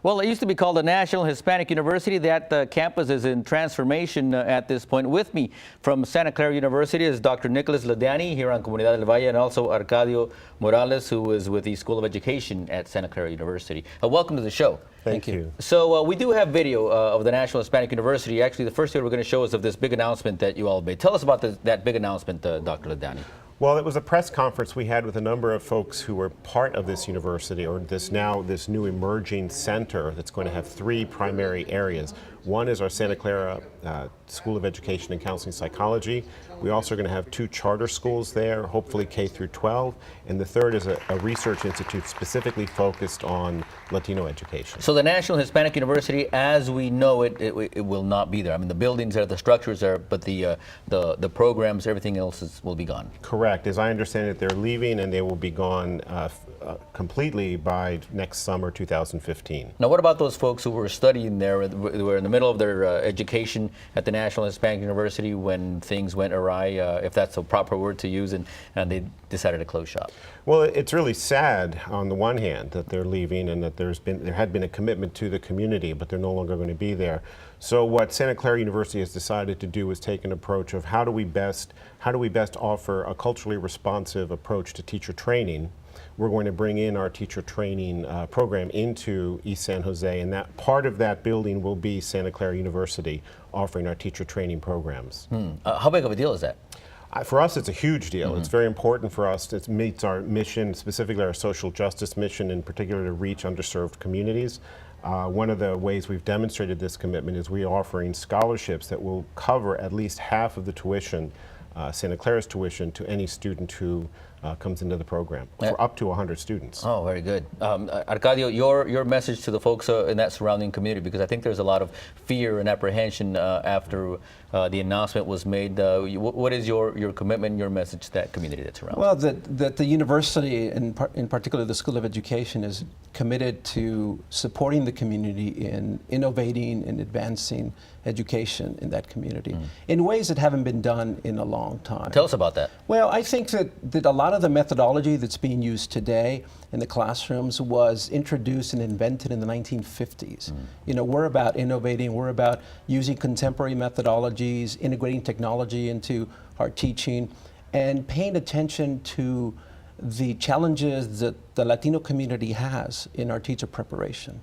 Well, it used to be called the National Hispanic University. That campus is in transformation at this point. With me from Santa Clara University is Dr. Nicholas Ledani here on Comunidad del Valle, and also Arcadio Morales, who is with the School of Education at Santa Clara University. Welcome to the show. Thank you. So we do have video of the National Hispanic University. Actually, the first video we're going to show is of this big announcement that you all made. Tell us about that big announcement, Dr. Ledani. Well, it was a press conference we had with a number of folks who were part of this university, or this new emerging center that's going to have three primary areas. One is our Santa Clara School of Education and Counseling Psychology. We also are going to have two charter schools there, hopefully K through 12. And the third is a research institute specifically focused on Latino education. So the National Hispanic University, as we know it, it will not be there. I mean, the buildings are, the structures are, but the programs, everything else will be gone. Correct. As I understand it, they're leaving and they will be gone completely by next summer, 2015. Now, what about those folks who were studying there, who were in the middle of their education at the National Hispanic University when things went awry, if that's a proper word to use, and they decided to close shop? Well, it's really sad on the one hand that they're leaving and that there had been a commitment to the community, but they're no longer going to be there. So what Santa Clara University has decided to do is take an approach of how do we best offer a culturally responsive approach to teacher training. We're going to bring in our teacher training program into East San Jose, and that part of that building will be Santa Clara University offering our teacher training programs. How big of a deal is that? For us, it's a huge deal. It's very important for us. It meets our mission, specifically our social justice mission, in particular to reach underserved communities. One of the ways we've demonstrated this commitment is we're offering scholarships that will cover at least half of the tuition, Santa Clara's tuition, to any student who comes into the program, for up to 100 students. Oh, very good. Arcadio, your message to the folks in that surrounding community, because I think there's a lot of fear and apprehension after the announcement was made. What is your commitment, your message to that community that's around? Well, that the university, in particular the School of Education, is committed to supporting the community in innovating and advancing education in that community in ways that haven't been done in a long time. Tell us about that. Well, I think that a lot of the methodology that's being used today in the classrooms was introduced and invented in the 1950s. You know, we're about innovating, we're about using contemporary methodologies, integrating technology into our teaching, and paying attention to the challenges that the Latino community has in our teacher preparation.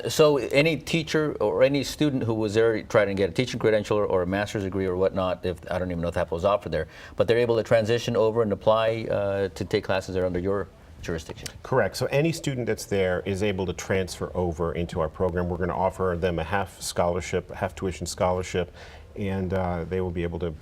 So any teacher or any student who was there trying to get a teaching credential or a master's degree or whatnot, I don't even know if that was offered there, but they're able to transition over and apply to take classes there under your jurisdiction. Correct. So any student that's there is able to transfer over into our program. We're going to offer them a half scholarship, a half tuition scholarship, and they will be able to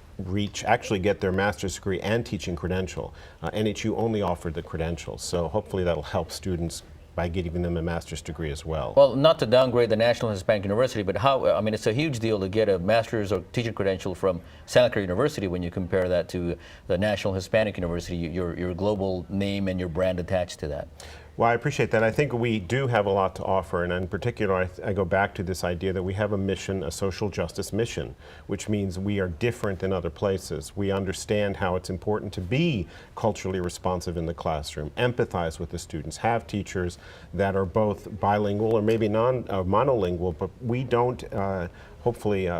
actually get their master's degree and teaching credential. NHU only offered the credentials, so hopefully that'll help students by giving them a master's degree as well. Well, not to downgrade the National Hispanic University, but I mean, it's a huge deal to get a master's or teaching credential from Santa Clara University when you compare that to the National Hispanic University, your global name and your brand attached to that. Well, I appreciate that. I think we do have a lot to offer, and in particular, I go back to this idea that we have a mission, a social justice mission, which means we are different than other places. We understand how it's important to be culturally responsive in the classroom, empathize with the students, have teachers that are both bilingual or maybe monolingual, but we don't hopefully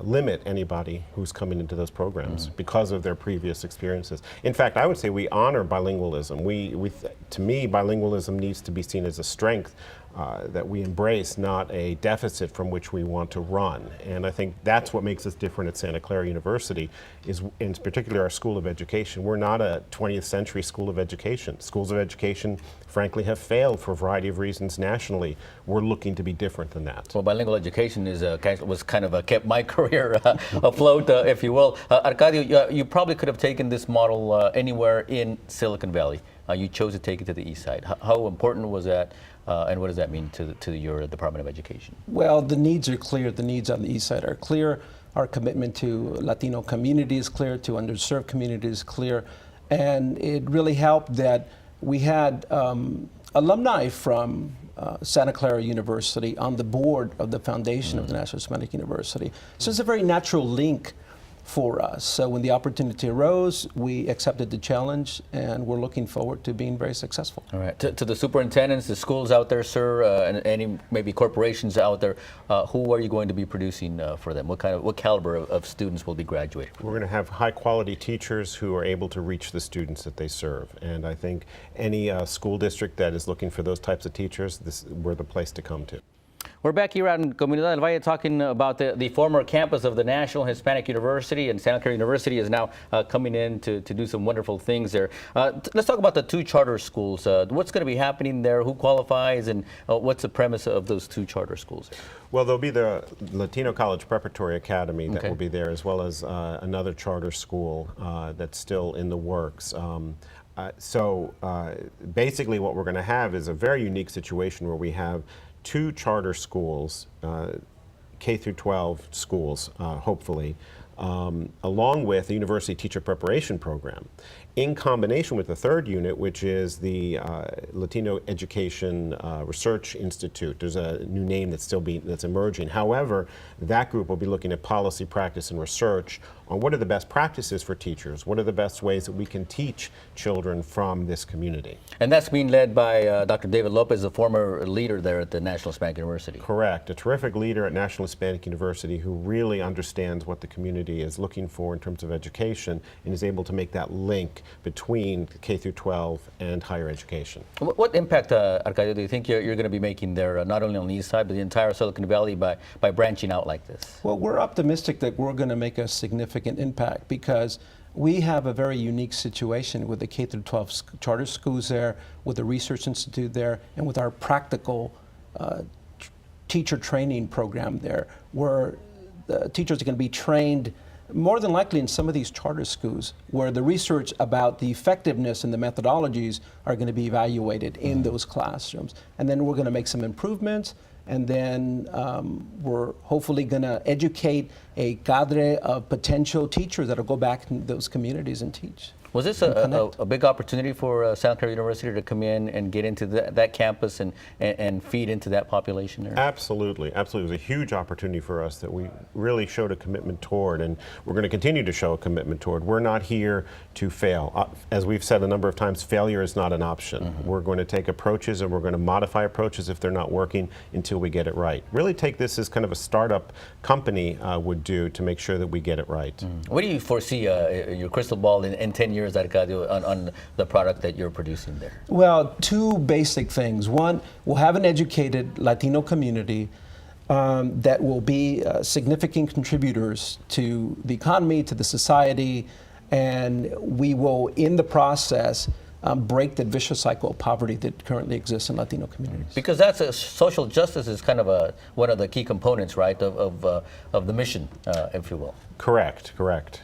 limit anybody who's coming into those programs because of their previous experiences. In fact, I would say we honor bilingualism. To me, bilingualism needs to be seen as a strength that we embrace, not a deficit from which we want to run. And I think that's what makes us different at Santa Clara University, is in particular our School of Education. We're not a 20th century school of education. Schools of education, frankly, have failed for a variety of reasons nationally. We're looking to be different than that. Well, bilingual education was kind of kept my career afloat, if you will. Arcadio, you probably could have taken this model anywhere in Silicon Valley. You chose to take it to the east side. How important was that? And what does that mean to your Department of Education? Well, the needs are clear. The needs on the east side are clear. Our commitment to Latino community is clear, to underserved communities is clear. And it really helped that we had alumni from Santa Clara University on the board of the foundation of the National Hispanic University. So it's a very natural link for us. So when the opportunity arose, we accepted the challenge, and we're looking forward to being very successful. All right. To the superintendents, the schools out there, sir, and any maybe corporations out there, who are you going to be producing for them? What caliber of students will be graduating? We're going to have high quality teachers who are able to reach the students that they serve. And I think any school district that is looking for those types of teachers, we're the place to come to. We're back here out in Comunidad del Valle talking about the former campus of the National Hispanic University, and Santa Clara University is now coming in to do some wonderful things there. Let's talk about the two charter schools. What's going to be happening there? Who qualifies, and what's the premise of those two charter schools? Well, there'll be the Latino College Preparatory Academy that will be there, as well as another charter school that's still in the works. Basically what we're going to have is a very unique situation where we have two charter schools, K through 12 schools, hopefully, along with the University Teacher Preparation Program, in combination with the third unit, which is the Latino Education Research Institute. There's a new name that's emerging. However, that group will be looking at policy, practice, and research on what are the best practices for teachers, what are the best ways that we can teach children from this community. And that's being led by Dr. David Lopez, the former leader there at the National Hispanic University. Correct. A terrific leader at National Hispanic University who really understands what the community is looking for in terms of education and is able to make that link between K through 12 and higher education. What impact, Arcadio, do you think you're going to be making there, not only on the east side, but the entire Silicon Valley by branching out like this? Well, we're optimistic that we're going to make a significant impact because we have a very unique situation with the K through 12 charter schools there, with the Research Institute there, and with our practical teacher training program there, where the teachers are going to be trained more than likely in some of these charter schools, where the research about the effectiveness and the methodologies are going to be evaluated in those classrooms. And then we're going to make some improvements, and then we're hopefully going to educate a cadre of potential teachers that will go back in those communities and teach. Was this a big opportunity for Santa Clara University to come in and get into that campus and feed into that population there? Absolutely, absolutely. It was a huge opportunity for us that we really showed a commitment toward, and we're going to continue to show a commitment toward. We're not here to fail. As we've said a number of times, failure is not an option. We're going to take approaches and we're going to modify approaches if they're not working until we get it right. Really take this as kind of a startup company would do to make sure that we get it right. What do you foresee your crystal ball in 10 years, Arcadio, on the product that you're producing there? Well, two basic things. One, we'll have an educated Latino community that will be significant contributors to the economy, to the society, and we will, in the process, break the vicious cycle of poverty that currently exists in Latino communities. Because that's social justice is kind of one of the key components, right, of the mission, if you will. Correct, correct.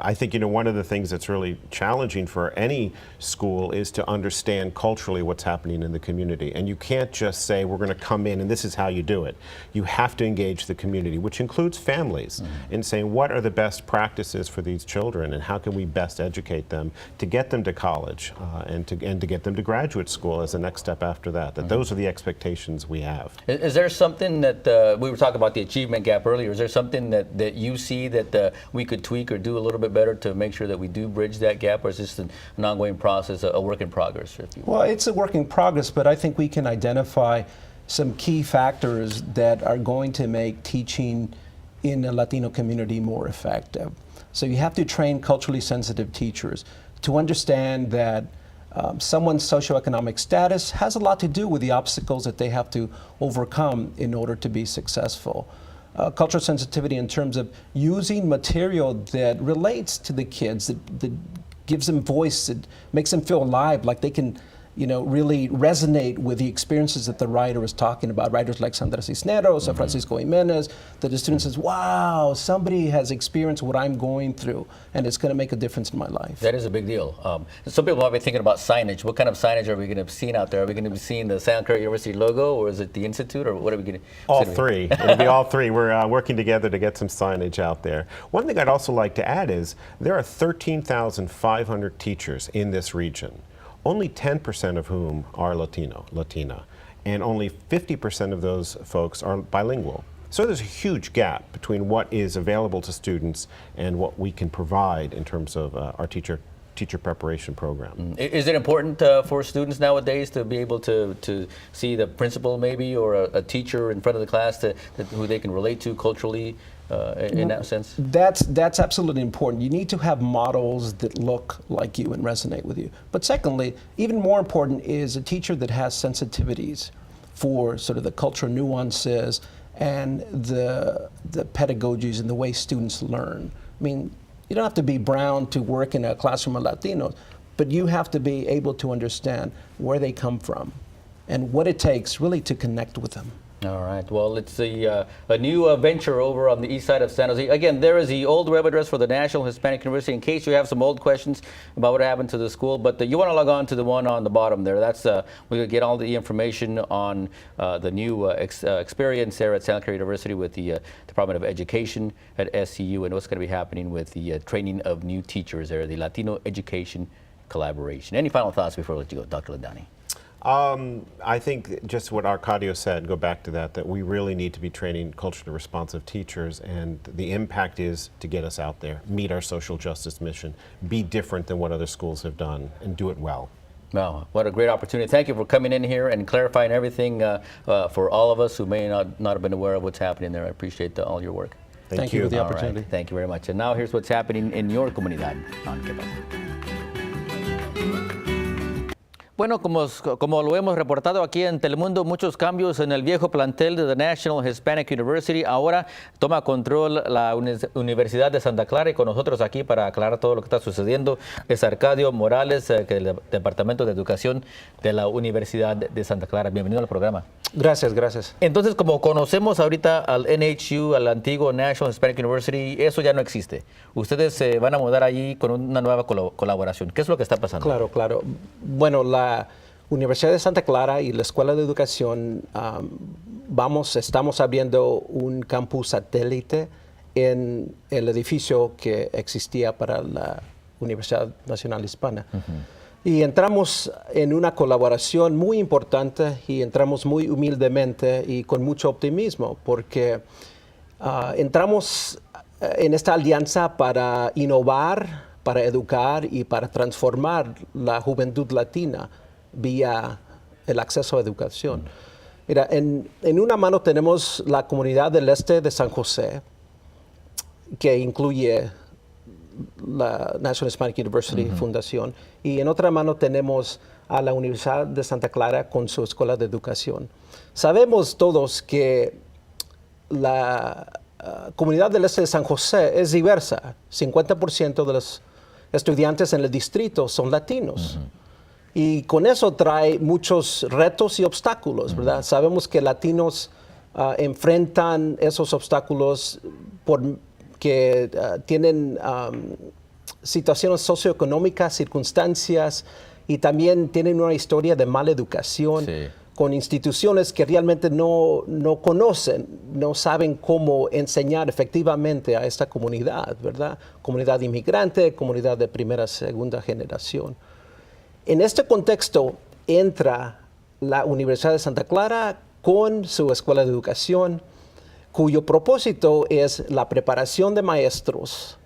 I think, one of the things that's really challenging for any school is to understand culturally what's happening in the community. And you can't just say, we're going to come in and this is how you do it. You have to engage the community, which includes families, in saying what are the best practices for these children and how can we best educate them to get them to college and to get them to graduate school as the next step after that. Those are the expectations we have. Is there something that, we were talking about the achievement gap earlier, is there something that you see that we could tweak or do a little bit better to make sure that we do bridge that gap, or is this an ongoing process, a work in progress? If you will? Well, it's a work in progress, but I think we can identify some key factors that are going to make teaching in the Latino community more effective. So you have to train culturally sensitive teachers to understand that someone's socioeconomic status has a lot to do with the obstacles that they have to overcome in order to be successful. Cultural sensitivity in terms of using material that relates to the kids, that gives them voice, that makes them feel alive, like they can really resonate with the experiences that the writer is talking about. Writers like Sandra Cisneros or Francisco Jimenez, that the student says, wow, somebody has experienced what I'm going through, and it's going to make a difference in my life. That is a big deal. Some people might be thinking about signage. What kind of signage are we going to be seeing out there? Are we going to be seeing the Santa Clara University logo, or is it the Institute, or what are we going to? All three. It'll be all three. We're working together to get some signage out there. One thing I'd also like to add is there are 13,500 teachers in this region. Only 10% of whom are Latina, and only 50% of those folks are bilingual. So there's a huge gap between what is available to students and what we can provide in terms of our teacher preparation program. Is it important for students nowadays to be able to see the principal maybe or a teacher in front of the class who they can relate to culturally in that sense? That's absolutely important. You need to have models that look like you and resonate with you. But secondly, even more important is a teacher that has sensitivities for sort of the cultural nuances and the pedagogies and the way students learn. I mean, you don't have to be brown to work in a classroom of Latinos, but you have to be able to understand where they come from and what it takes really to connect with them. All right. Well, it's a new venture over on the east side of San Jose. Again, there is the old web address for the National Hispanic University in case you have some old questions about what happened to the school. But you want to log on to the one on the bottom there. That's we could get all the information on the new experience there at Santa Clara University with the Department of Education at SCU and what's going to be happening with the training of new teachers there, the Latino Education Collaboration. Any final thoughts before I let you go, Dr. Ladani? I think just what Arcadio said, go back to that we really need to be training culturally responsive teachers, and the impact is to get us out there, meet our social justice mission, be different than what other schools have done, and do it well. Wow, what a great opportunity. Thank you for coming in here and clarifying everything for all of us who may not have been aware of what's happening there. I appreciate all your work. Thank you for the All opportunity. right, thank you very much. And now here's what's happening in your comunidad on ¿Qué pasa? Bueno, como lo hemos reportado aquí en Telemundo, muchos cambios en el viejo plantel de The National Hispanic University. Ahora toma control la Universidad de Santa Clara y con nosotros aquí para aclarar todo lo que está sucediendo es Arcadio Morales, del Departamento de Educación de la Universidad de Santa Clara. Bienvenido al programa. Gracias, gracias. Entonces, como conocemos ahorita al NHU, al antiguo National Hispanic University, eso ya no existe. Ustedes se van a mudar allí con una nueva colaboración. ¿Qué es lo que está pasando? Claro, claro. Bueno, la Universidad de Santa Clara y la Escuela de Educación, estamos abriendo un campus satélite en el edificio que existía para la Universidad Nacional Hispana. Y entramos en una colaboración muy importante y entramos muy humildemente y con mucho optimismo porque entramos en esta alianza para innovar, para educar y para transformar la juventud latina vía el acceso a educación. Mira, en una mano tenemos la Comunidad del Este de San José, que incluye la National Hispanic University Fundación, y en otra mano tenemos a la Universidad de Santa Clara con su escuela de educación. Sabemos todos que la Comunidad del Este de San José es diversa. 50% de los estudiantes en el distrito son latinos. Y con eso trae muchos retos y obstáculos, ¿verdad? Sabemos que latinos enfrentan esos obstáculos porque tienen situaciones socioeconómicas, circunstancias, y también tienen una historia de mala educación, con instituciones que realmente no conocen, no saben cómo enseñar efectivamente a esta comunidad, ¿verdad? Comunidad inmigrante, comunidad de primera, segunda generación. En este contexto entra la Universidad de Santa Clara con su escuela de educación, cuyo propósito es la preparación de maestros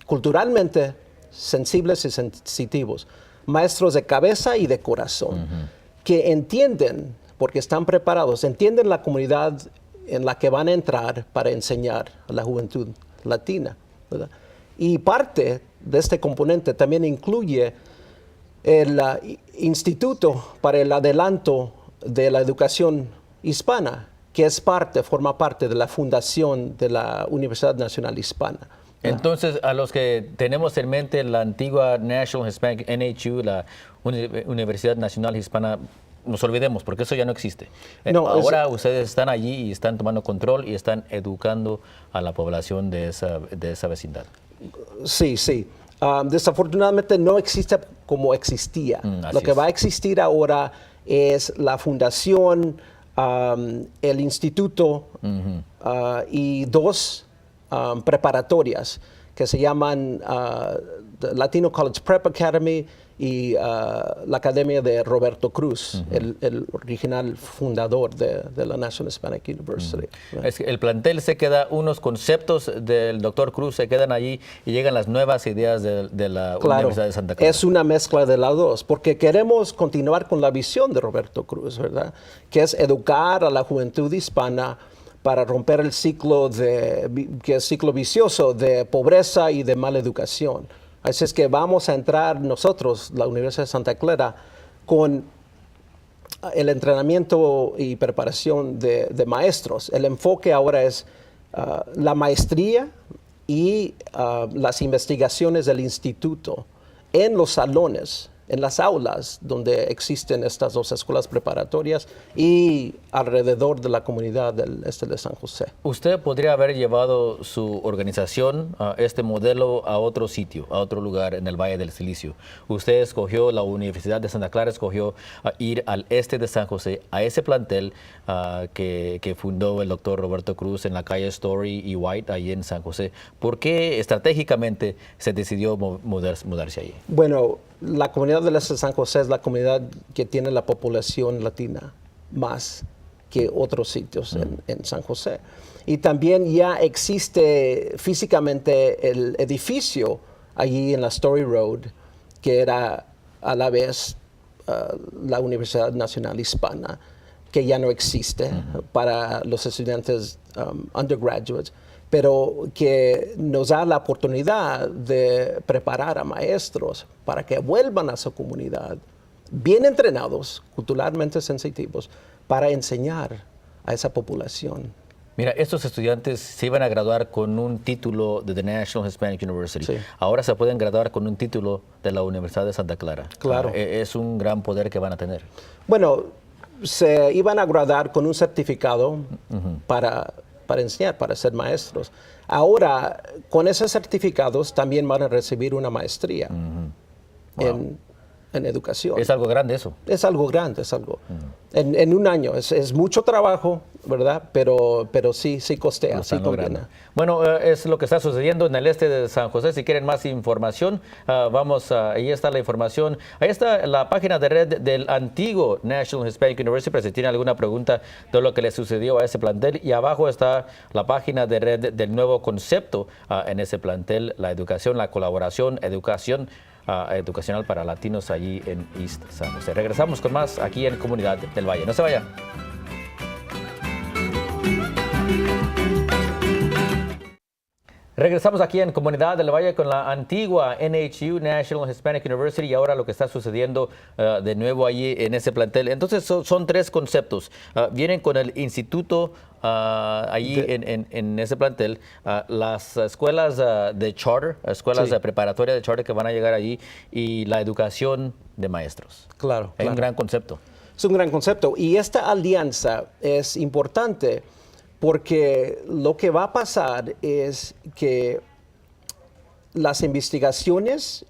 culturalmente sensibles y sensitivos, maestros de cabeza y de corazón, que entienden, porque están preparados, entienden la comunidad en la que van a entrar para enseñar a la juventud latina, ¿verdad? Y parte de este componente también incluye el Instituto para el Adelanto de la Educación Hispana, que forma parte de la fundación de la Universidad Nacional Hispana. Entonces, a los que tenemos en mente la antigua National Hispanic NHU, la Universidad Nacional Hispana, nos olvidemos, porque eso ya no existe. Ahora ustedes están allí y están tomando control y están educando a la población de esa vecindad. Sí, sí. Desafortunadamente no existe como existía. Lo que va a existir ahora es la fundación, el instituto y dos preparatorias que se llaman Latino College Prep Academy y la academia de Roberto Cruz, el original fundador de la National Hispanic University. Es que el plantel se queda, unos conceptos del doctor Cruz se quedan allí y llegan las nuevas ideas de la Universidad de Santa Clara. Es una mezcla de las dos, porque queremos continuar con la visión de Roberto Cruz, ¿verdad? Que es educar a la juventud hispana para romper el ciclo que es ciclo vicioso de pobreza y de mala educación. Así es que vamos a entrar nosotros, la Universidad de Santa Clara, con el entrenamiento y preparación de maestros. El enfoque ahora es la maestría y las investigaciones del instituto en los salones, en las aulas donde existen estas dos escuelas preparatorias y alrededor de la comunidad del este de San José. ¿Usted podría haber llevado su organización, este modelo, a otro sitio, a otro lugar en el Valle del Silicio? Usted escogió, la Universidad de Santa Clara escogió ir al este de San José, a ese plantel que fundó el doctor Roberto Cruz en la calle Story y White, ahí en San José. ¿Por qué estratégicamente se decidió mudarse allí? Bueno, la comunidad del este de San José es la comunidad que tiene la población latina más que otros sitios en San José. Y también ya existe físicamente el edificio allí en la Story Road, que era a la vez la Universidad Nacional Hispana, que ya no existe para los estudiantes undergraduates, pero que nos da la oportunidad de preparar a maestros para que vuelvan a su comunidad, bien entrenados, culturalmente sensitivos, para enseñar a esa población. Mira, estos estudiantes se iban a graduar con un título de The National Hispanic University. Sí. Ahora se pueden graduar con un título de la Universidad de Santa Clara. Claro. Es un gran poder que van a tener. Bueno, se iban a graduar con un certificado para enseñar, para ser maestros. Ahora, con esos certificados también van a recibir una maestría en educación. Es algo grande eso. Es algo grande, es algo. En un año, es mucho trabajo, ¿verdad? Pero sí costea, sí conviene. Bueno, es lo que está sucediendo en el este de San José. Si quieren más información, ahí está la información. Ahí está la página de red del antiguo National Hispanic University, para si tienen alguna pregunta de lo que le sucedió a ese plantel. Y abajo está la página de red del nuevo concepto en ese plantel, la educación, la colaboración, educacional para latinos allí en East San José. Regresamos con más aquí en Comunidad del Valle. No se vaya. Regresamos aquí en Comunidad del Valle con la antigua NHU, National Hispanic University, y ahora lo que está sucediendo de nuevo allí en ese plantel. Entonces son tres conceptos. Vienen con el instituto allí en ese plantel, las escuelas de charter, escuelas de preparatoria de charter que van a llegar allí, y la educación de maestros. Claro. Es un gran concepto. Es un gran concepto. Y esta alianza es importante porque lo que va a pasar es que las investigaciones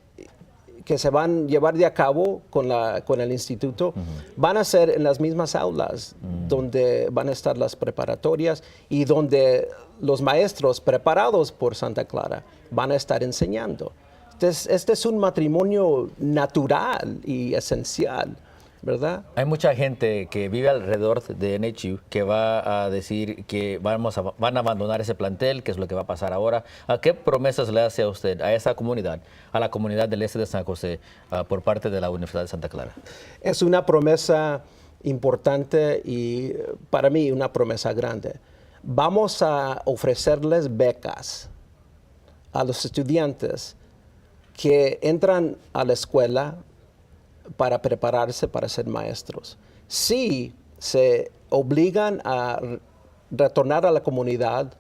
que se van a llevar a cabo con el instituto van a ser en las mismas aulas donde van a estar las preparatorias y donde los maestros preparados por Santa Clara van a estar enseñando. Este es un matrimonio natural y esencial, ¿verdad? Hay mucha gente que vive alrededor de NHU que va a decir que van a abandonar ese plantel, que es lo que va a pasar ahora. ¿Qué promesas le hace a usted, a esa comunidad, a la comunidad del este de San José, por parte de la Universidad de Santa Clara? Es una promesa importante y para mí una promesa grande. Vamos a ofrecerles becas a los estudiantes que entran a la escuela para prepararse para ser maestros. Si se obligan a retornar a la comunidad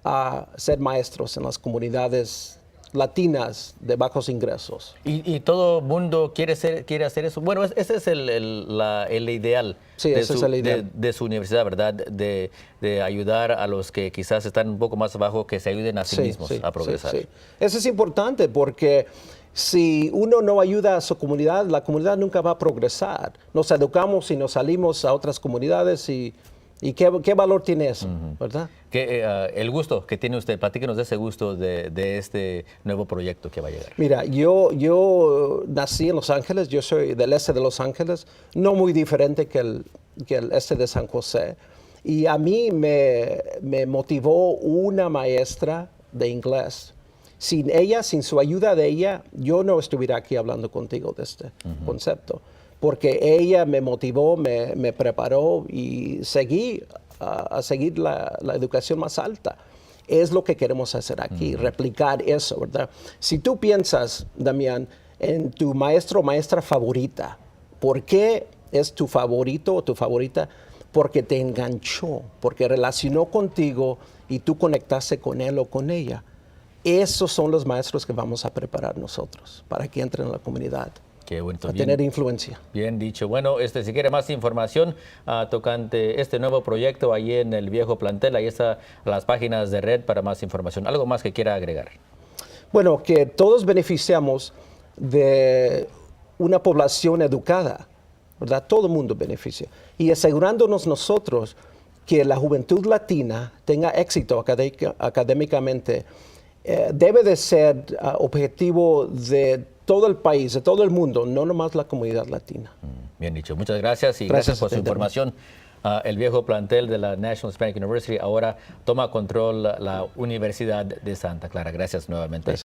a ser maestros en las comunidades latinas de bajos ingresos. Y todo el mundo quiere hacer eso. Bueno, ese es el ideal, sí, ese es el ideal de su universidad, ¿verdad? De ayudar a los que quizás están un poco más abajo, que se ayuden a sí mismos a progresar. Sí. Eso es importante porque si uno no ayuda a su comunidad, la comunidad nunca va a progresar. Nos educamos y nos salimos a otras comunidades y ¿Y qué valor tiene eso, verdad? El gusto que tiene usted, platíquenos de ese gusto de este nuevo proyecto que va a llegar. Mira, yo nací en Los Ángeles, yo soy del este de Los Ángeles, no muy diferente que el este de San José. Y a mí me motivó una maestra de inglés. Sin ella, sin su ayuda de ella, yo no estuviera aquí hablando contigo de este concepto. Porque ella me motivó, me preparó y seguí a seguir la educación más alta. Es lo que queremos hacer aquí, replicar eso, ¿verdad? Si tú piensas, Damián, en tu maestro o maestra favorita, ¿por qué es tu favorito o tu favorita? Porque te enganchó, porque relacionó contigo y tú conectaste con él o con ella. Esos son los maestros que vamos a preparar nosotros para que entren en la comunidad. Qué bonito, A tener influencia. Bien dicho. Bueno, si quiere más información tocante este nuevo proyecto ahí en el viejo plantel, ahí están las páginas de red para más información. ¿Algo más que quiera agregar? Bueno, que todos beneficiamos de una población educada, ¿verdad? Todo el mundo beneficia. Y asegurándonos nosotros que la juventud latina tenga éxito académicamente, debe de ser objetivo de todo el país, de todo el mundo, no nomás la comunidad latina. Bien dicho. Muchas gracias y gracias por su información. El viejo plantel de la National Hispanic University ahora toma control la Universidad de Santa Clara. Gracias nuevamente. Gracias.